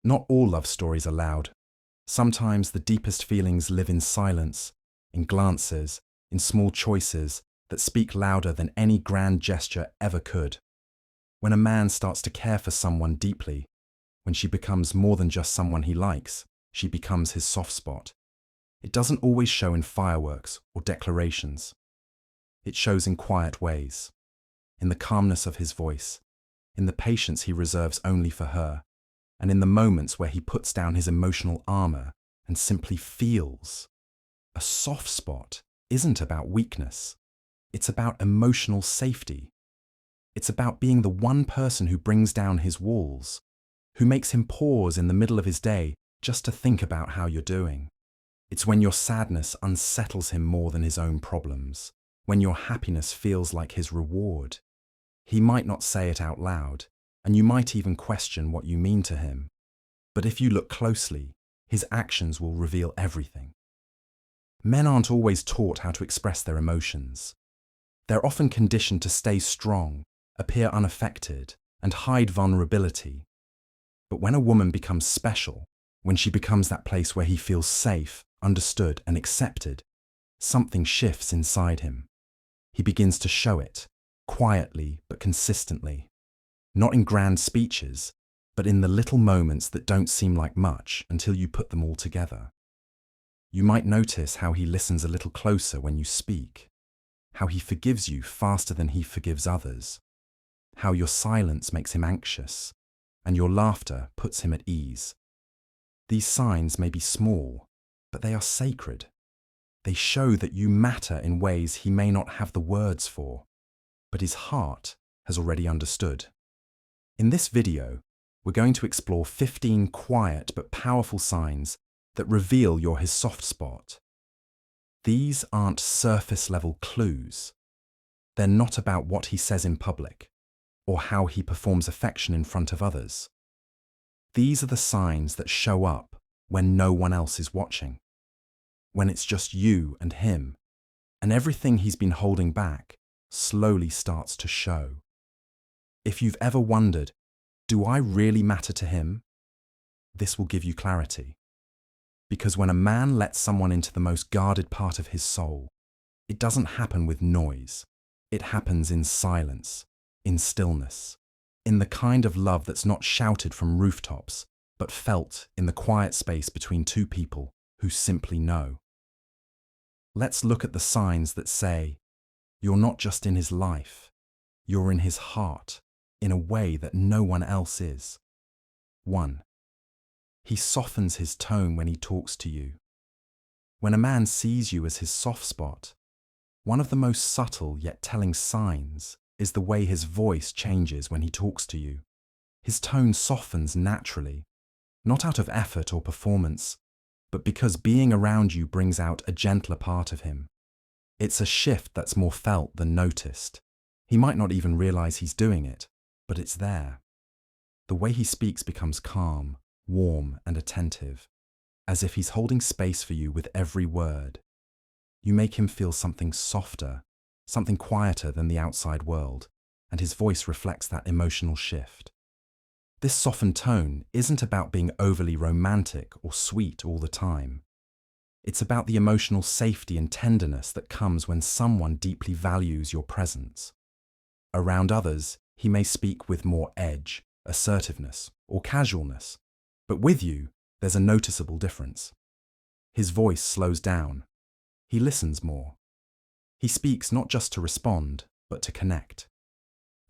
Not all love stories are loud. Sometimes the deepest feelings live in silence, in glances, in small choices that speak louder than any grand gesture ever could. When a man starts to care for someone deeply, when she becomes more than just someone he likes, she becomes his soft spot. It doesn't always show in fireworks or declarations. It shows in quiet ways, in the calmness of his voice, in the patience he reserves only for her, and in the moments where he puts down his emotional armor and simply feels. A soft spot isn't about weakness. It's about emotional safety. It's about being the one person who brings down his walls, who makes him pause in the middle of his day just to think about how you're doing. It's when your sadness unsettles him more than his own problems, when your happiness feels like his reward. He might not say it out loud, and you might even question what you mean to him. But if you look closely, his actions will reveal everything. Men aren't always taught how to express their emotions. They're often conditioned to stay strong, appear unaffected, and hide vulnerability. But when a woman becomes special, when she becomes that place where he feels safe, understood, and accepted, something shifts inside him. He begins to show it, quietly but consistently. Not in grand speeches, but in the little moments that don't seem like much until you put them all together. You might notice how he listens a little closer when you speak, how he forgives you faster than he forgives others, how your silence makes him anxious, and your laughter puts him at ease. These signs may be small, but they are sacred. They show that you matter in ways he may not have the words for, but his heart has already understood. In this video, we're going to explore 15 quiet but powerful signs that reveal you're his soft spot. These aren't surface-level clues. They're not about what he says in public, or how he performs affection in front of others. These are the signs that show up when no one else is watching, when it's just you and him, and everything he's been holding back slowly starts to show. If you've ever wondered, do I really matter to him? This will give you clarity. Because when a man lets someone into the most guarded part of his soul, it doesn't happen with noise. It happens in silence, in stillness, in the kind of love that's not shouted from rooftops, but felt in the quiet space between two people who simply know. Let's look at the signs that say, you're not just in his life, you're in his heart, in a way that no one else is. 1. He softens his tone when he talks to you. When a man sees you as his soft spot, one of the most subtle yet telling signs is the way his voice changes when he talks to you. His tone softens naturally, not out of effort or performance, but because being around you brings out a gentler part of him. It's a shift that's more felt than noticed. He might not even realize he's doing it, but it's there. The way he speaks becomes calm, warm, and attentive, as if he's holding space for you with every word. You make him feel something softer, something quieter than the outside world, and his voice reflects that emotional shift. This softened tone isn't about being overly romantic or sweet all the time. It's about the emotional safety and tenderness that comes when someone deeply values your presence. Around others, he may speak with more edge, assertiveness, or casualness, but with you, there's a noticeable difference. His voice slows down. He listens more. He speaks not just to respond, but to connect.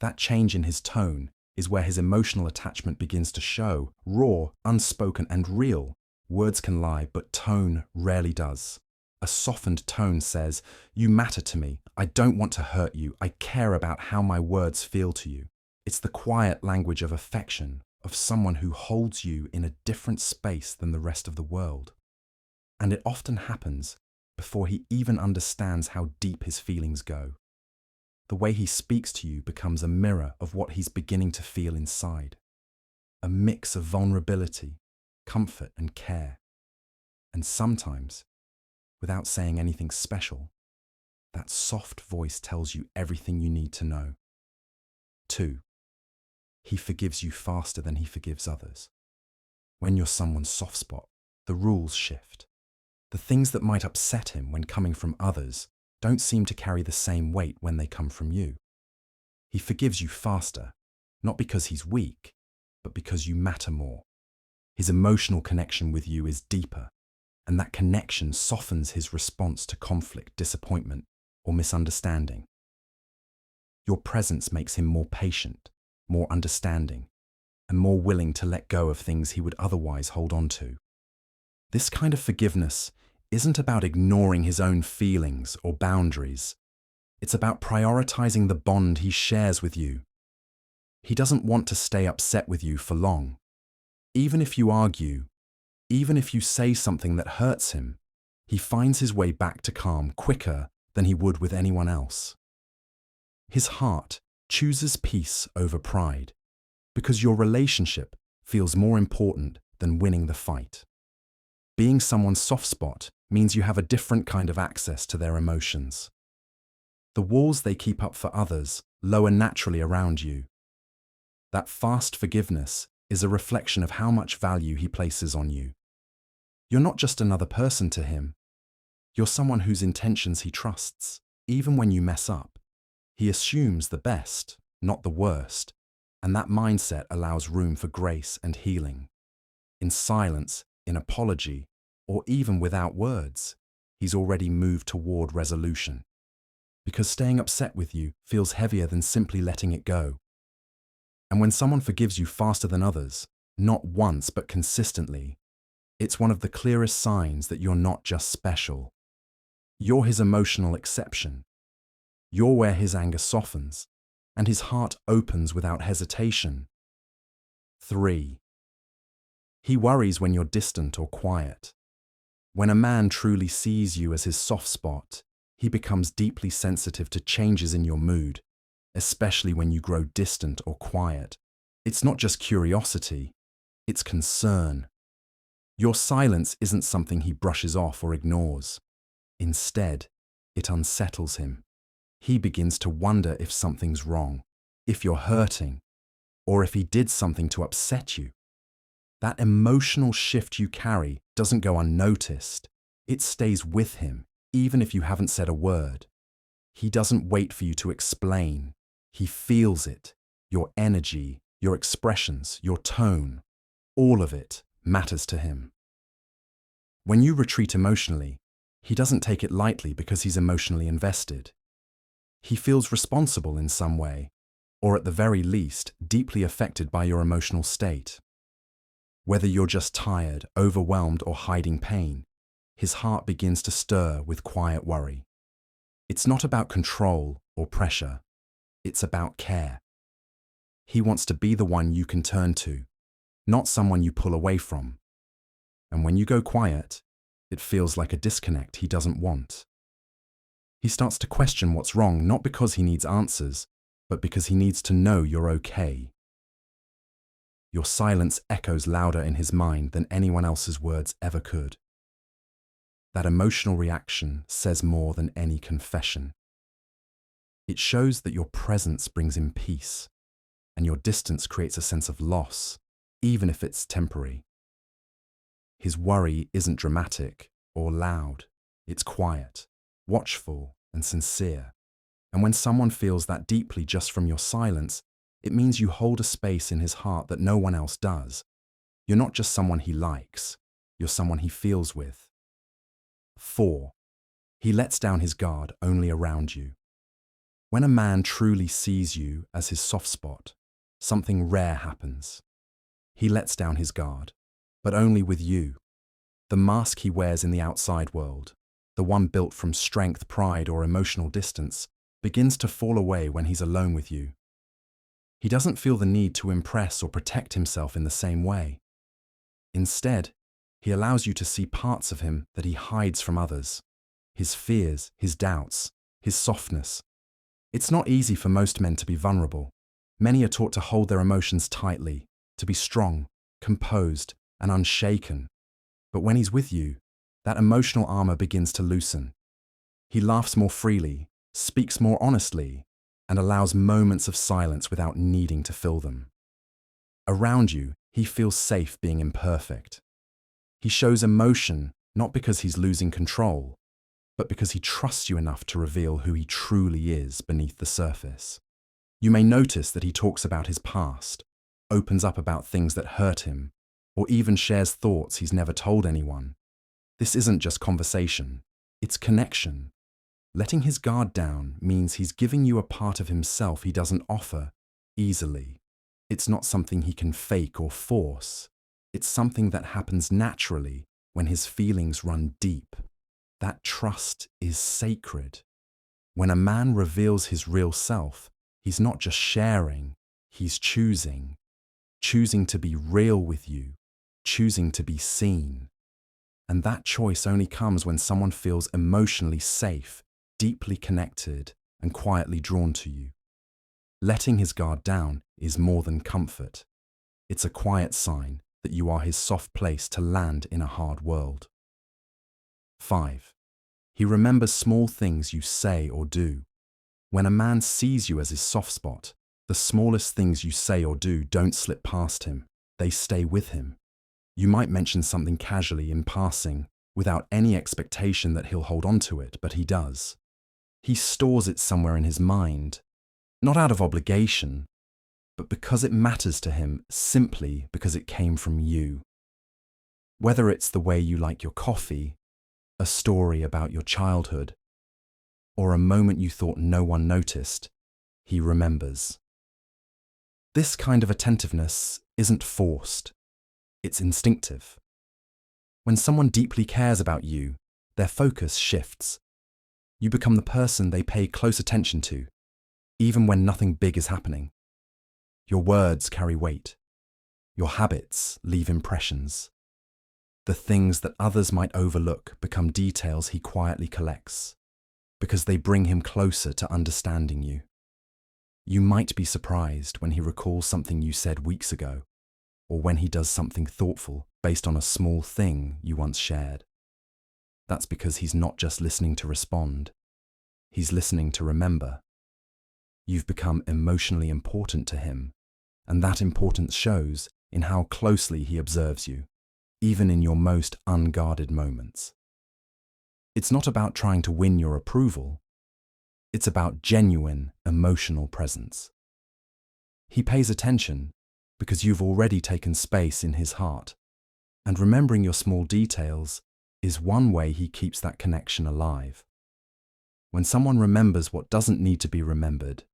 That change in his tone is where his emotional attachment begins to show, raw, unspoken, and real. Words can lie, but tone rarely does. A softened tone says, "You matter to me. I don't want to hurt you. I care about how my words feel to you." It's the quiet language of affection, of someone who holds you in a different space than the rest of the world. And it often happens before he even understands how deep his feelings go. The way he speaks to you becomes a mirror of what he's beginning to feel inside. A mix of vulnerability, comfort, and care. And sometimes, without saying anything special, that soft voice tells you everything you need to know. 2. He forgives you faster than he forgives others. When you're someone's soft spot, the rules shift. The things that might upset him when coming from others don't seem to carry the same weight when they come from you. He forgives you faster, not because he's weak, but because you matter more. His emotional connection with you is deeper, and that connection softens his response to conflict, disappointment, or misunderstanding. Your presence makes him more patient, more understanding, and more willing to let go of things he would otherwise hold on to. This kind of forgiveness isn't about ignoring his own feelings or boundaries. It's about prioritizing the bond he shares with you. He doesn't want to stay upset with you for long. Even if you argue, even if you say something that hurts him, he finds his way back to calm quicker than he would with anyone else. His heart chooses peace over pride because your relationship feels more important than winning the fight. Being someone's soft spot means you have a different kind of access to their emotions. The walls they keep up for others lower naturally around you. That fast forgiveness is a reflection of how much value he places on you. You're not just another person to him. You're someone whose intentions he trusts, even when you mess up. He assumes the best, not the worst, and that mindset allows room for grace and healing. In silence, in apology, or even without words, he's already moved toward resolution. Because staying upset with you feels heavier than simply letting it go. And when someone forgives you faster than others, not once but consistently, it's one of the clearest signs that you're not just special. You're his emotional exception. You're where his anger softens, and his heart opens without hesitation. 3. He worries when you're distant or quiet. When a man truly sees you as his soft spot, he becomes deeply sensitive to changes in your mood, especially when you grow distant or quiet. It's not just curiosity, it's concern. Your silence isn't something he brushes off or ignores. Instead, it unsettles him. He begins to wonder if something's wrong, if you're hurting, or if he did something to upset you. That emotional shift you carry doesn't go unnoticed. It stays with him, even if you haven't said a word. He doesn't wait for you to explain. He feels it. Your energy, your expressions, your tone, all of it matters to him. When you retreat emotionally, he doesn't take it lightly because he's emotionally invested. He feels responsible in some way, or at the very least, deeply affected by your emotional state. Whether you're just tired, overwhelmed, or hiding pain, his heart begins to stir with quiet worry. It's not about control or pressure. It's about care. He wants to be the one you can turn to, not someone you pull away from. And when you go quiet, it feels like a disconnect he doesn't want. He starts to question what's wrong, not because he needs answers, but because he needs to know you're okay. Your silence echoes louder in his mind than anyone else's words ever could. That emotional reaction says more than any confession. It shows that your presence brings him peace, and your distance creates a sense of loss, even if it's temporary. His worry isn't dramatic or loud. It's quiet, watchful, and sincere. And when someone feels that deeply just from your silence, it means you hold a space in his heart that no one else does. You're not just someone he likes, you're someone he feels with. 4. He lets down his guard only around you. When a man truly sees you as his soft spot, something rare happens. He lets down his guard, but only with you. The mask he wears in the outside world, the one built from strength, pride, or emotional distance, begins to fall away when he's alone with you. He doesn't feel the need to impress or protect himself in the same way. Instead, he allows you to see parts of him that he hides from others. His fears, his doubts, his softness. It's not easy for most men to be vulnerable. Many are taught to hold their emotions tightly, to be strong, composed, and unshaken. But when he's with you, that emotional armor begins to loosen. He laughs more freely, speaks more honestly, and allows moments of silence without needing to fill them. Around you, He feels safe being imperfect. He shows emotion not because he's losing control, but because he trusts you enough to reveal who he truly is beneath the surface. You may notice that he talks about his past, opens up about things that hurt him, or even shares thoughts he's never told anyone. This isn't just conversation, it's connection. Letting his guard down means he's giving you a part of himself he doesn't offer easily. It's not something he can fake or force. It's something that happens naturally when his feelings run deep. That trust is sacred. When a man reveals his real self, he's not just sharing, he's choosing. Choosing to be real with you, choosing to be seen. And that choice only comes when someone feels emotionally safe, deeply connected, and quietly drawn to you. Letting his guard down is more than comfort. It's a quiet sign that you are his soft place to land in a hard world. 5. He remembers small things you say or do. When a man sees you as his soft spot, the smallest things you say or do don't slip past him. They stay with him. You might mention something casually in passing, without any expectation that he'll hold on to it, but he does. He stores it somewhere in his mind, not out of obligation, but because it matters to him, simply because it came from you. Whether it's the way you like your coffee, a story about your childhood, or a moment you thought no one noticed, he remembers. This kind of attentiveness isn't forced, it's instinctive. When someone deeply cares about you, their focus shifts. You become the person they pay close attention to, even when nothing big is happening. Your words carry weight. Your habits leave impressions. The things that others might overlook become details he quietly collects, because they bring him closer to understanding you. You might be surprised when he recalls something you said weeks ago, or when he does something thoughtful based on a small thing you once shared. That's because he's not just listening to respond, he's listening to remember. You've become emotionally important to him, and that importance shows in how closely he observes you, even in your most unguarded moments. It's not about trying to win your approval. It's about genuine emotional presence. He pays attention because you've already taken space in his heart, and remembering your small details is one way he keeps that connection alive. When someone remembers what doesn't need to be remembered,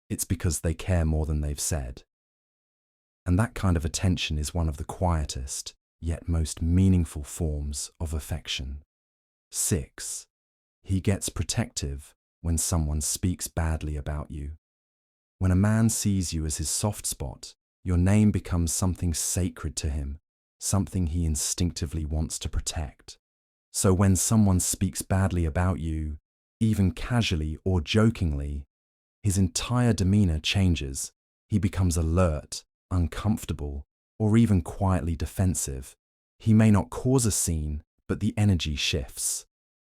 it's because they care more than they've said. And that kind of attention is one of the quietest, yet most meaningful forms of affection. 6. He gets protective when someone speaks badly about you. When a man sees you as his soft spot, your name becomes something sacred to him, something he instinctively wants to protect. So when someone speaks badly about you, even casually or jokingly, his entire demeanor changes. He becomes alert, uncomfortable, or even quietly defensive. He may not cause a scene, but the energy shifts.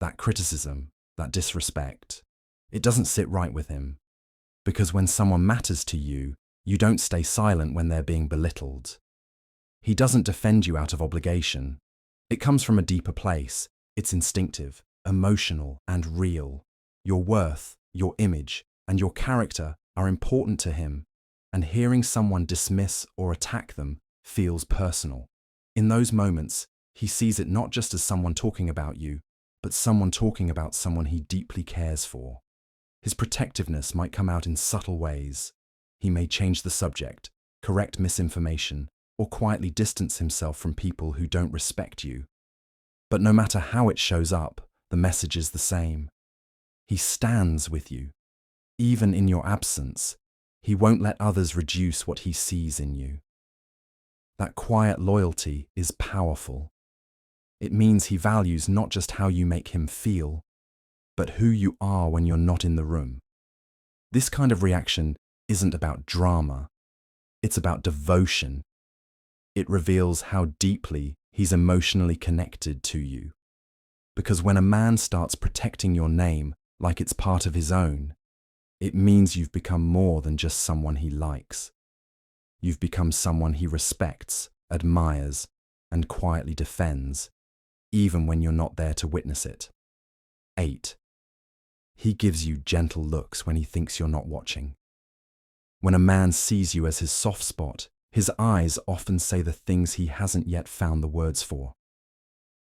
That criticism, that disrespect, it doesn't sit right with him. Because when someone matters to you, you don't stay silent when they're being belittled. He doesn't defend you out of obligation. It comes from a deeper place. It's instinctive, emotional, and real. Your worth, your image, and your character are important to him, and hearing someone dismiss or attack them feels personal. In those moments, he sees it not just as someone talking about you, but someone talking about someone he deeply cares for. His protectiveness might come out in subtle ways. He may change the subject, correct misinformation, or quietly distance himself from people who don't respect you. But no matter how it shows up, the message is the same. He stands with you. Even in your absence, he won't let others reduce what he sees in you. That quiet loyalty is powerful. It means he values not just how you make him feel, but who you are when you're not in the room. This kind of reaction isn't about drama. It's about devotion. It reveals how deeply he's emotionally connected to you. Because when a man starts protecting your name like it's part of his own, it means you've become more than just someone he likes. You've become someone he respects, admires, and quietly defends, even when you're not there to witness it. 8. He gives you gentle looks when he thinks you're not watching. When a man sees you as his soft spot, his eyes often say the things he hasn't yet found the words for.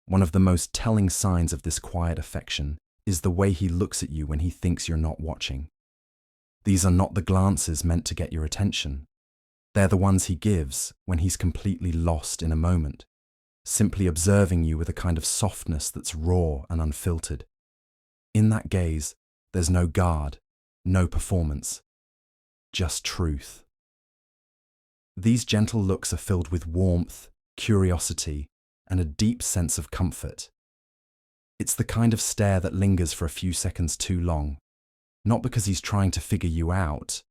One of the most telling signs of this quiet affection is the way he looks at you when he thinks you're not watching. These are not the glances meant to get your attention. They're the ones he gives when he's completely lost in a moment, simply observing you with a kind of softness that's raw and unfiltered. In that gaze, there's no guard, no performance, just truth. These gentle looks are filled with warmth, curiosity, and a deep sense of comfort. It's the kind of stare that lingers for a few seconds too long, not because he's trying to figure you out,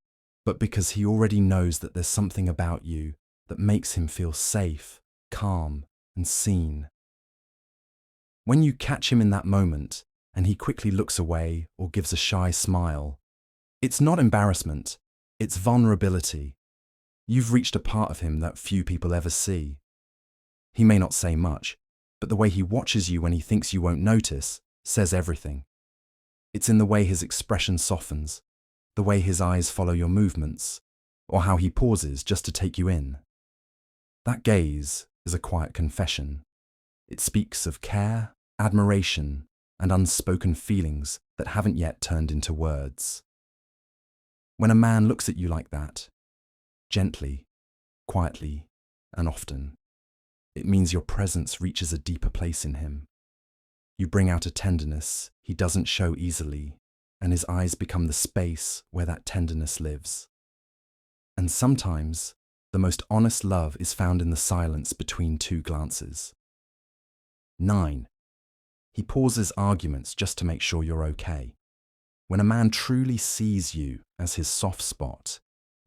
but because he already knows that there's something about you that makes him feel safe, calm, and seen. When you catch him in that moment, and he quickly looks away or gives a shy smile, it's not embarrassment, it's vulnerability. You've reached a part of him that few people ever see. He may not say much, but the way he watches you when he thinks you won't notice says everything. It's in the way his expression softens, the way his eyes follow your movements, or how he pauses just to take you in. That gaze is a quiet confession. It speaks of care, admiration, and unspoken feelings that haven't yet turned into words. When a man looks at you like that, gently, quietly, and often, it means your presence reaches a deeper place in him. You bring out a tenderness he doesn't show easily, and his eyes become the space where that tenderness lives. And sometimes, the most honest love is found in the silence between two glances. 9. He pauses arguments just to make sure you're okay. When a man truly sees you as his soft spot,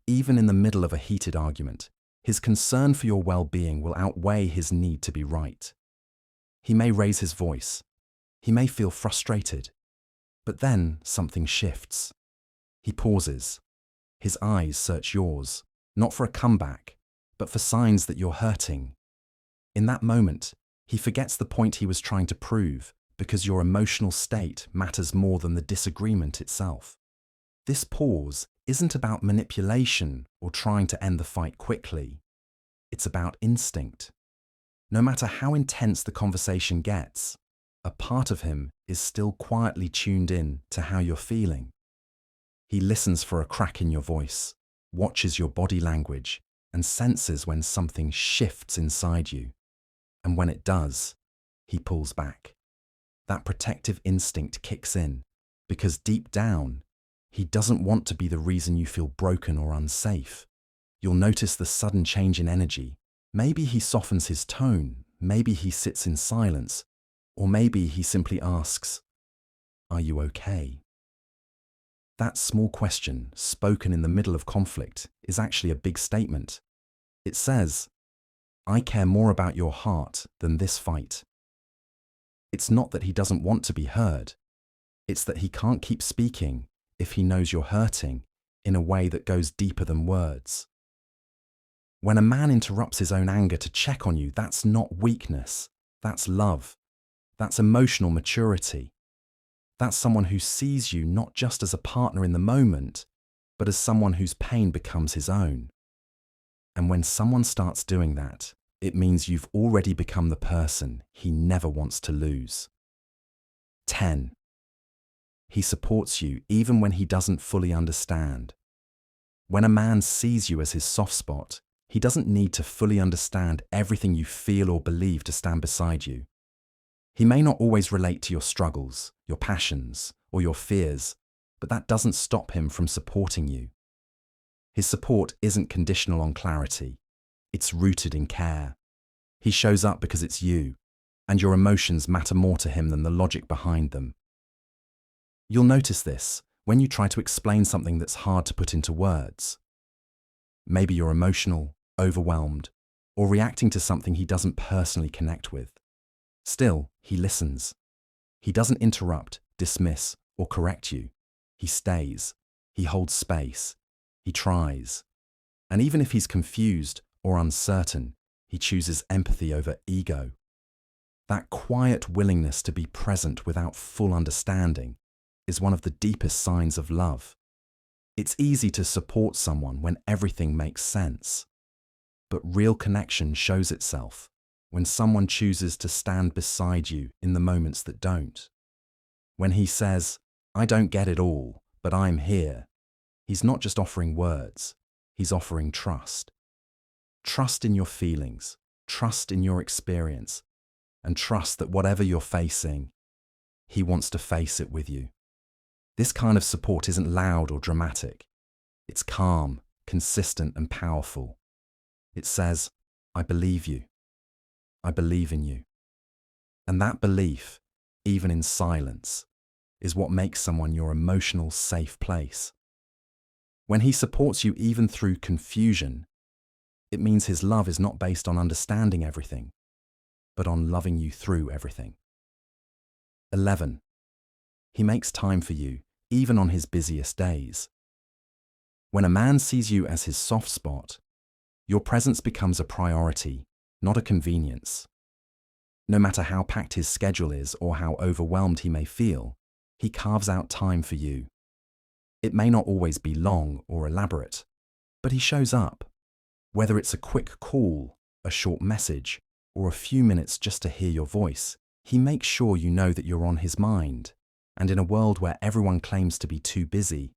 even in the middle of a heated argument, his concern for your well-being will outweigh his need to be right. He may raise his voice. He may feel frustrated. But then something shifts. He pauses. His eyes search yours, not for a comeback, but for signs that you're hurting. In that moment, he forgets the point he was trying to prove because your emotional state matters more than the disagreement itself. This pause isn't about manipulation or trying to end the fight quickly. It's about instinct. No matter how intense the conversation gets, a part of him is still quietly tuned in to how you're feeling. He listens for a crack in your voice, watches your body language, and senses when something shifts inside you. And when it does, he pulls back. That protective instinct kicks in, because deep down, he doesn't want to be the reason you feel broken or unsafe. You'll notice the sudden change in energy. Maybe he softens his tone, maybe he sits in silence, or maybe he simply asks, "Are you okay?" That small question, spoken in the middle of conflict, is actually a big statement. It says, "I care more about your heart than this fight." It's not that he doesn't want to be heard. It's that he can't keep speaking if he knows you're hurting in a way that goes deeper than words. When a man interrupts his own anger to check on you, that's not weakness. That's love. That's emotional maturity. That's someone who sees you not just as a partner in the moment, but as someone whose pain becomes his own. And when someone starts doing that, it means you've already become the person he never wants to lose. 10. He supports you even when he doesn't fully understand. When a man sees you as his soft spot, he doesn't need to fully understand everything you feel or believe to stand beside you. He may not always relate to your struggles, your passions, or your fears, but that doesn't stop him from supporting you. His support isn't conditional on clarity. It's rooted in care. He shows up because it's you, and your emotions matter more to him than the logic behind them. You'll notice this when you try to explain something that's hard to put into words. Maybe you're emotional, overwhelmed, or reacting to something he doesn't personally connect with. Still, he listens. He doesn't interrupt, dismiss, or correct you. He stays. He holds space. He tries. And even if he's confused or uncertain, he chooses empathy over ego. That quiet willingness to be present without full understanding is one of the deepest signs of love. It's easy to support someone when everything makes sense. But real connection shows itself when someone chooses to stand beside you in the moments that don't. When he says, "I don't get it all, but I'm here," he's not just offering words, he's offering trust. Trust in your feelings, trust in your experience, and trust that whatever you're facing, he wants to face it with you. This kind of support isn't loud or dramatic. It's calm, consistent, and powerful. It says, "I believe you. I believe in you." And that belief, even in silence, is what makes someone your emotional safe place. When he supports you even through confusion, it means his love is not based on understanding everything, but on loving you through everything. 11. He makes time for you, even on his busiest days. When a man sees you as his soft spot, your presence becomes a priority, not a convenience. No matter how packed his schedule is or how overwhelmed he may feel, he carves out time for you. It may not always be long or elaborate, but he shows up. Whether it's a quick call, a short message, or a few minutes just to hear your voice, he makes sure you know that you're on his mind. And in a world where everyone claims to be too busy,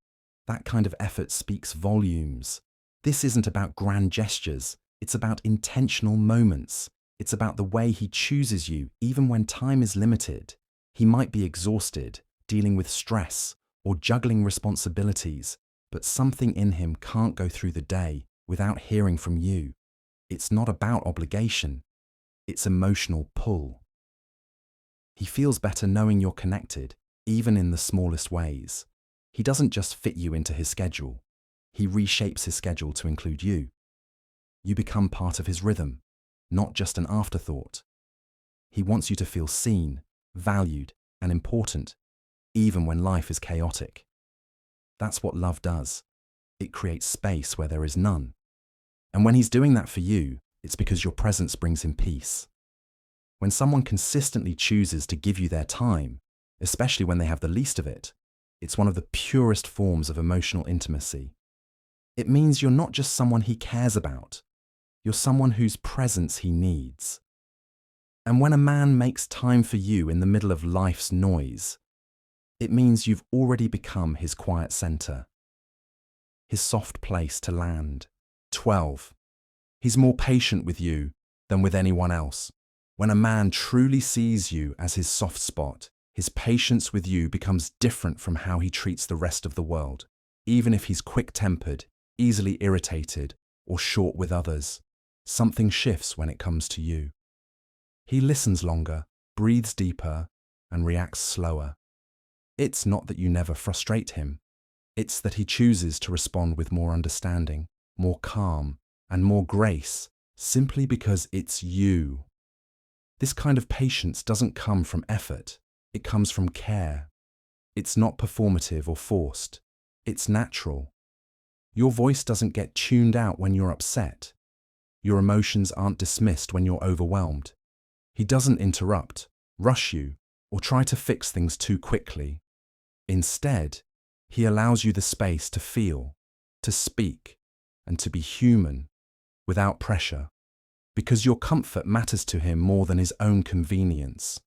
that kind of effort speaks volumes. This isn't about grand gestures, it's about intentional moments. It's about the way he chooses you even when time is limited. He might be exhausted, dealing with stress, or juggling responsibilities, but something in him can't go through the day without hearing from you. It's not about obligation, it's emotional pull. He feels better knowing you're connected, even in the smallest ways. He doesn't just fit you into his schedule. He reshapes his schedule to include you. You become part of his rhythm, not just an afterthought. He wants you to feel seen, valued, and important, even when life is chaotic. That's what love does. It creates space where there is none. And when he's doing that for you, it's because your presence brings him peace. When someone consistently chooses to give you their time, especially when they have the least of it, it's one of the purest forms of emotional intimacy. It means you're not just someone he cares about, you're someone whose presence he needs. And when a man makes time for you in the middle of life's noise, it means you've already become his quiet center, his soft place to land. 12. He's more patient with you than with anyone else. When a man truly sees you as his soft spot, his patience with you becomes different from how he treats the rest of the world. Even if he's quick-tempered, easily irritated, or short with others, something shifts when it comes to you. He listens longer, breathes deeper, and reacts slower. It's not that you never frustrate him. It's that he chooses to respond with more understanding, more calm, and more grace, simply because it's you. This kind of patience doesn't come from effort. It comes from care. It's not performative or forced. It's natural. Your voice doesn't get tuned out when you're upset. Your emotions aren't dismissed when you're overwhelmed. He doesn't interrupt, rush you, or try to fix things too quickly. Instead, he allows you the space to feel, to speak, and to be human, without pressure, because your comfort matters to him more than his own convenience.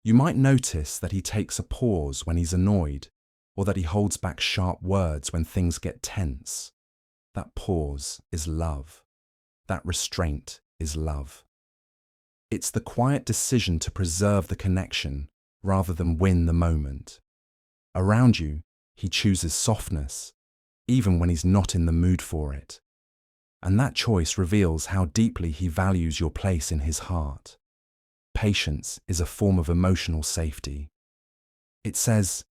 You might notice that he takes a pause when he's annoyed, or that he holds back sharp words when things get tense. That pause is love. That restraint is love. It's the quiet decision to preserve the connection rather than win the moment. Around you, he chooses softness, even when he's not in the mood for it. And that choice reveals how deeply he values your place in his heart. Patience is a form of emotional safety. It says,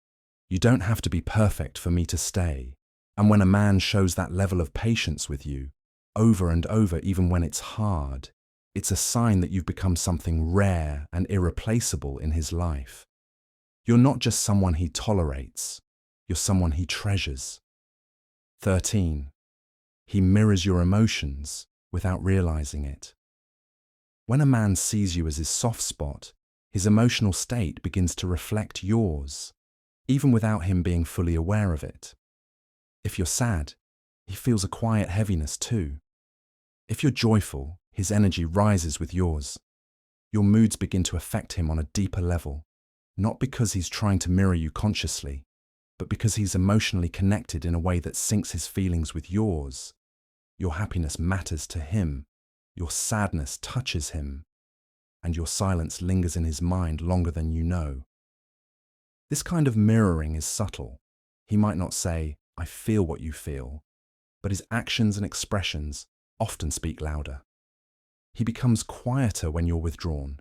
"You don't have to be perfect for me to stay." And when a man shows that level of patience with you, over and over, even when it's hard, it's a sign that you've become something rare and irreplaceable in his life. You're not just someone he tolerates, you're someone he treasures. 13. He mirrors your emotions without realizing it. When a man sees you as his soft spot, his emotional state begins to reflect yours, even without him being fully aware of it. If you're sad, he feels a quiet heaviness too. If you're joyful, his energy rises with yours. Your moods begin to affect him on a deeper level, not because he's trying to mirror you consciously, but because he's emotionally connected in a way that syncs his feelings with yours. Your happiness matters to him, your sadness touches him, and your silence lingers in his mind longer than you know. This kind of mirroring is subtle. He might not say, "I feel what you feel," but his actions and expressions often speak louder. He becomes quieter when you're withdrawn.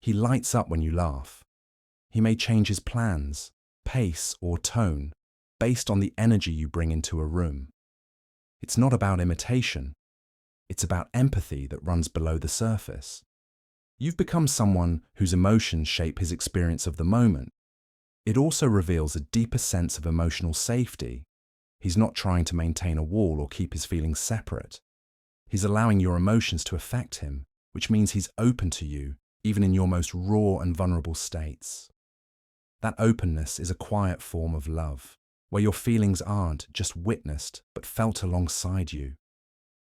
He lights up when you laugh. He may change his plans, pace, or tone based on the energy you bring into a room. It's not about imitation. It's about empathy that runs below the surface. You've become someone whose emotions shape his experience of the moment. It also reveals a deeper sense of emotional safety. He's not trying to maintain a wall or keep his feelings separate. He's allowing your emotions to affect him, which means he's open to you, even in your most raw and vulnerable states. That openness is a quiet form of love, where your feelings aren't just witnessed, but felt alongside you.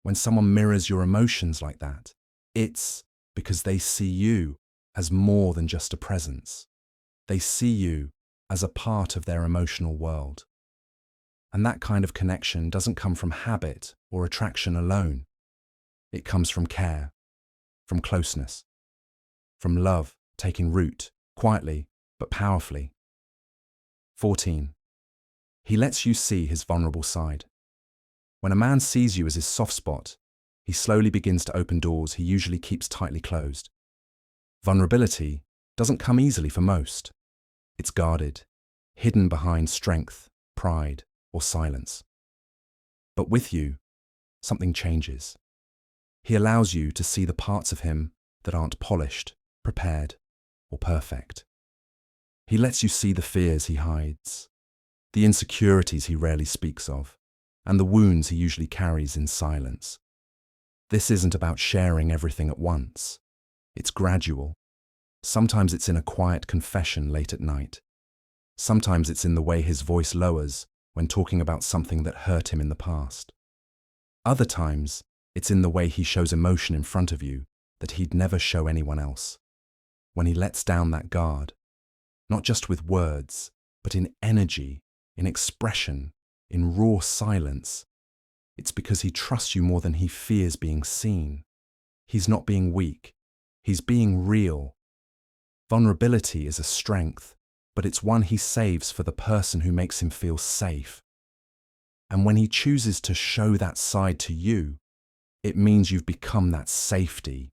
When someone mirrors your emotions like that, it's because they see you as more than just a presence. They see you as a part of their emotional world. And that kind of connection doesn't come from habit or attraction alone. It comes from care, from closeness, from love taking root, quietly but powerfully. 14. He lets you see his vulnerable side. When a man sees you as his soft spot, he slowly begins to open doors he usually keeps tightly closed. Vulnerability doesn't come easily for most. It's guarded, hidden behind strength, pride, or silence. But with you, something changes. He allows you to see the parts of him that aren't polished, prepared, or perfect. He lets you see the fears he hides, the insecurities he rarely speaks of, and the wounds he usually carries in silence. This isn't about sharing everything at once. It's gradual. Sometimes it's in a quiet confession late at night. Sometimes it's in the way his voice lowers when talking about something that hurt him in the past. Other times, it's in the way he shows emotion in front of you that he'd never show anyone else. When he lets down that guard, not just with words, but in energy, in expression, in raw silence, it's because he trusts you more than he fears being seen. He's not being weak. He's being real. Vulnerability is a strength, but it's one he saves for the person who makes him feel safe. And when he chooses to show that side to you, it means you've become that safety.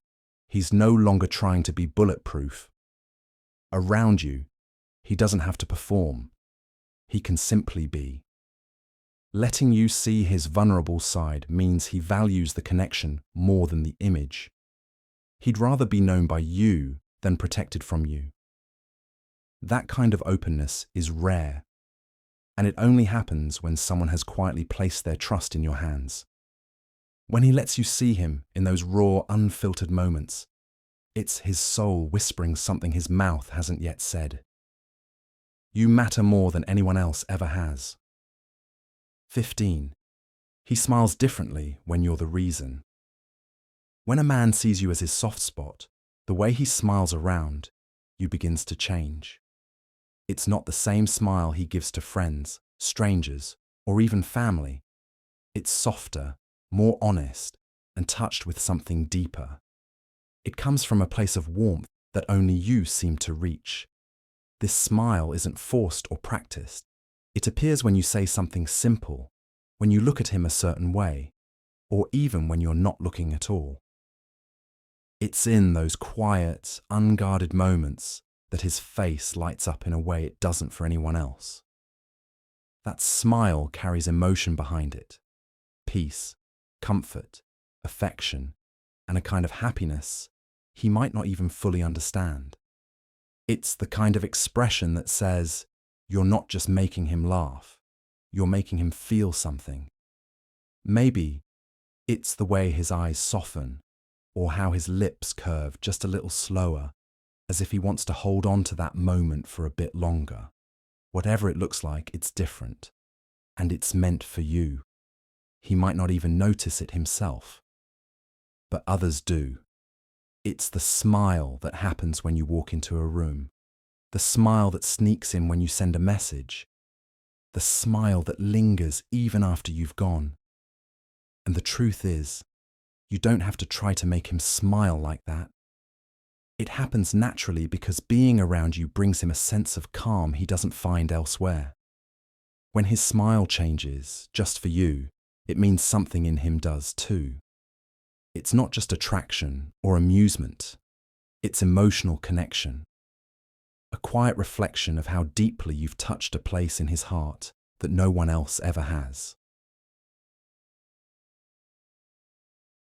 He's no longer trying to be bulletproof. Around you, he doesn't have to perform. He can simply be. Letting you see his vulnerable side means he values the connection more than the image. He'd rather be known by you than protected from you. That kind of openness is rare, and it only happens when someone has quietly placed their trust in your hands. When he lets you see him in those raw, unfiltered moments, it's his soul whispering something his mouth hasn't yet said. You matter more than anyone else ever has. 15. He smiles differently when you're the reason. When a man sees you as his soft spot, the way he smiles around you begins to change. It's not the same smile he gives to friends, strangers, or even family. It's softer, more honest, and touched with something deeper. It comes from a place of warmth that only you seem to reach. This smile isn't forced or practiced. It appears when you say something simple, when you look at him a certain way, or even when you're not looking at all. It's in those quiet, unguarded moments that his face lights up in a way it doesn't for anyone else. That smile carries emotion behind it. Peace, comfort, affection, and a kind of happiness he might not even fully understand. It's the kind of expression that says, you're not just making him laugh, you're making him feel something. Maybe It's the way his eyes soften, or how his lips curve just a little slower, as if he wants to hold on to that moment for a bit longer. Whatever it looks like, it's different, and it's meant for you. He might not even notice it himself, but others do. It's the smile that happens when you walk into a room, the smile that sneaks in when you send a message, the smile that lingers even after you've gone. And the truth is, you don't have to try to make him smile like that. It happens naturally because being around you brings him a sense of calm he doesn't find elsewhere. When his smile changes, just for you, it means something in him does too. It's not just attraction or amusement, it's emotional connection. A quiet reflection of how deeply you've touched a place in his heart that no one else ever has.